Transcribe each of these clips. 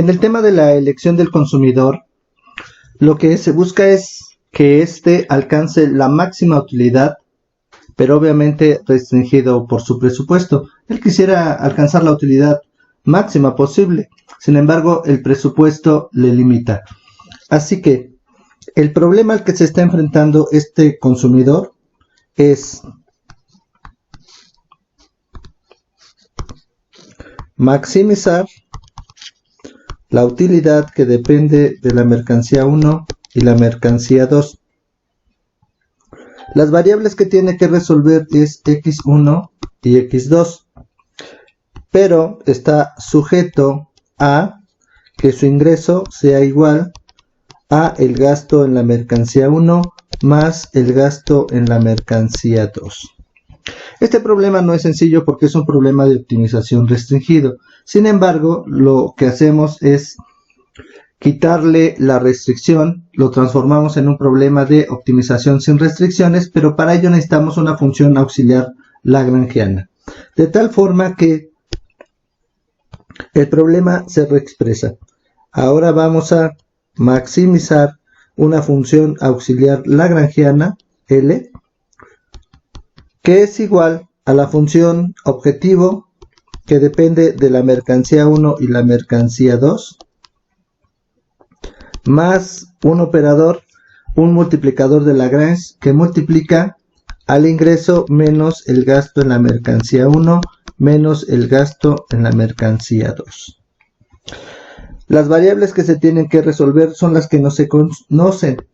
En el tema de la elección del consumidor, lo que se busca es que éste alcance la máxima utilidad, pero obviamente restringido por su presupuesto. Él quisiera alcanzar la utilidad máxima posible, sin embargo, el presupuesto le limita. Así que el problema al que se está enfrentando este consumidor es maximizar la utilidad que depende de la mercancía 1 y la mercancía 2. Las variables que tiene que resolver es x1 y x2, pero está sujeto a que su ingreso sea igual a el gasto en la mercancía 1 más el gasto en la mercancía 2. Este problema no es sencillo porque es un problema de optimización restringido. Sin embargo, lo que hacemos es quitarle la restricción, lo transformamos en un problema de optimización sin restricciones, pero para ello necesitamos una función auxiliar lagrangiana, de tal forma que el problema se reexpresa. Ahora vamos a maximizar una función auxiliar lagrangiana, L, que es igual a la función objetivo que depende de la mercancía 1 y la mercancía 2, más un operador, un multiplicador de Lagrange que multiplica al ingreso menos el gasto en la mercancía 1 menos el gasto en la mercancía 2. Las variables que se tienen que resolver son las que no se conocen,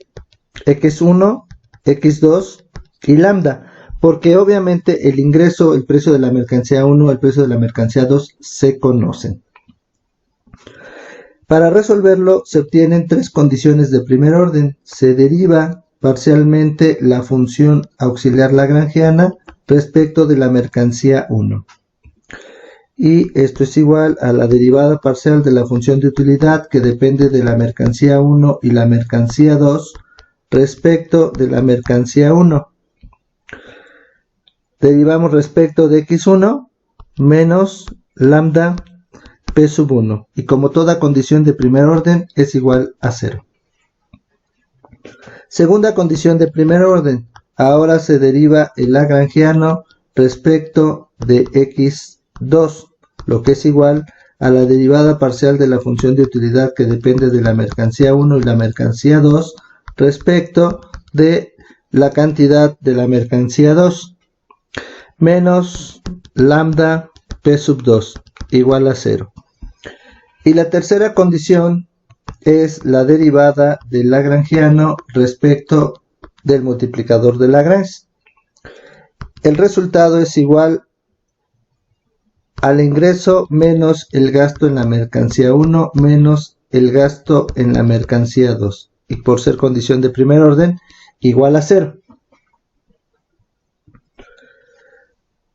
x1, x2 y lambda, porque obviamente el ingreso, el precio de la mercancía 1, el precio de la mercancía 2 se conocen. Para resolverlo se obtienen tres condiciones de primer orden. Se deriva parcialmente la función auxiliar lagrangiana respecto de la mercancía 1. Y esto es igual a la derivada parcial de la función de utilidad que depende de la mercancía 1 y la mercancía 2 respecto de la mercancía 1. Derivamos respecto de x1 menos lambda P sub 1, y como toda condición de primer orden es igual a 0. Segunda condición de primer orden, ahora se deriva el lagrangiano respecto de x2, lo que es igual a la derivada parcial de la función de utilidad que depende de la mercancía 1 y la mercancía 2 respecto de la cantidad de la mercancía 2, menos lambda P sub 2, igual a 0. Y la tercera condición es la derivada del lagrangiano respecto del multiplicador de Lagrange. El resultado es igual al ingreso menos el gasto en la mercancía 1 menos el gasto en la mercancía 2. Y por ser condición de primer orden, igual a 0.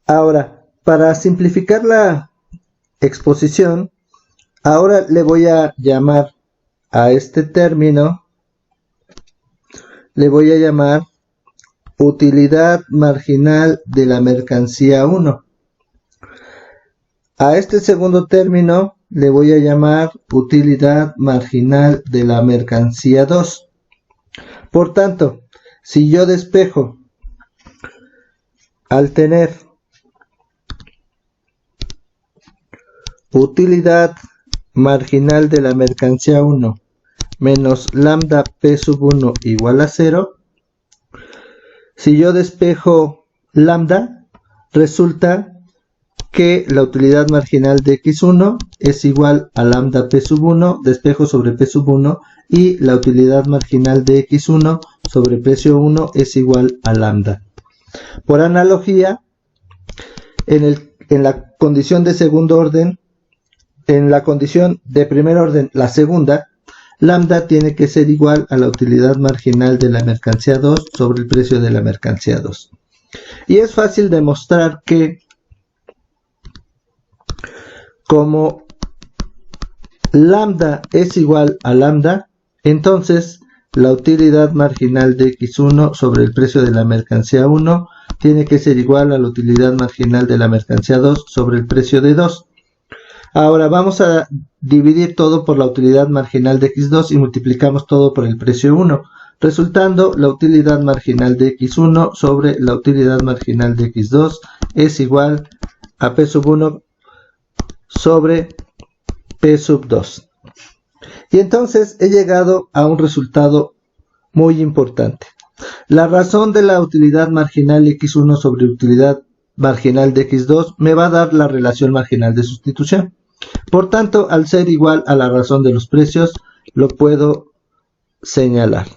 Ahora, para simplificar la exposición, ahora le voy a llamar a este término, le voy a llamar utilidad marginal de la mercancía 1. A este segundo término le voy a llamar utilidad marginal de la mercancía 2. Por tanto, si yo despejo al tener utilidad marginal de la mercancía 1 menos lambda P sub 1 igual a 0, si yo despejo lambda, resulta que la utilidad marginal de x1 es igual a lambda P sub 1, despejo sobre P sub 1, y la utilidad marginal de x1 sobre precio 1 es igual a lambda. Por analogía, en la condición de segundo orden, en la condición de primer orden, la segunda, lambda tiene que ser igual a la utilidad marginal de la mercancía 2 sobre el precio de la mercancía 2. Y es fácil demostrar que como lambda es igual a lambda, entonces la utilidad marginal de x1 sobre el precio de la mercancía 1 tiene que ser igual a la utilidad marginal de la mercancía 2 sobre el precio de 2. Ahora vamos a dividir todo por la utilidad marginal de x2 y multiplicamos todo por el precio 1, resultando la utilidad marginal de x1 sobre la utilidad marginal de x2 es igual a p sub 1 sobre p sub 2. Y entonces he llegado a un resultado muy importante. La razón de la utilidad marginal x1 sobre utilidad marginal de x2 me va a dar la relación marginal de sustitución. Por tanto, al ser igual a la razón de los precios, lo puedo señalar.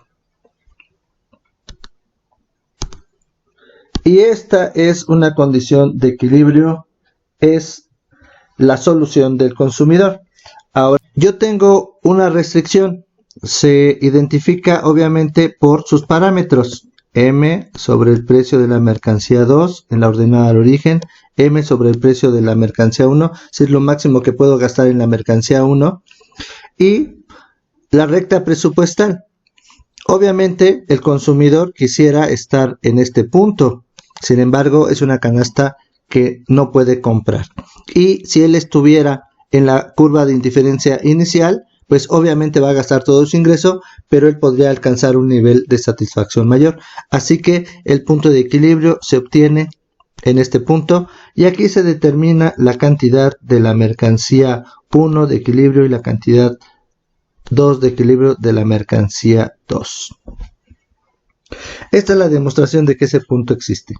Y esta es una condición de equilibrio, es la solución del consumidor. Ahora, yo tengo una restricción, se identifica obviamente por sus parámetros. M sobre el precio de la mercancía 2 en la ordenada al origen, M sobre el precio de la mercancía 1, si es lo máximo que puedo gastar en la mercancía 1, y la recta presupuestal. Obviamente el consumidor quisiera estar en este punto, sin embargo es una canasta que no puede comprar. Y si él estuviera en la curva de indiferencia inicial, pues obviamente va a gastar todo su ingreso, pero él podría alcanzar un nivel de satisfacción mayor. Así que el punto de equilibrio se obtiene en este punto y aquí se determina la cantidad de la mercancía 1 de equilibrio y la cantidad 2 de equilibrio de la mercancía 2. Esta es la demostración de que ese punto existe.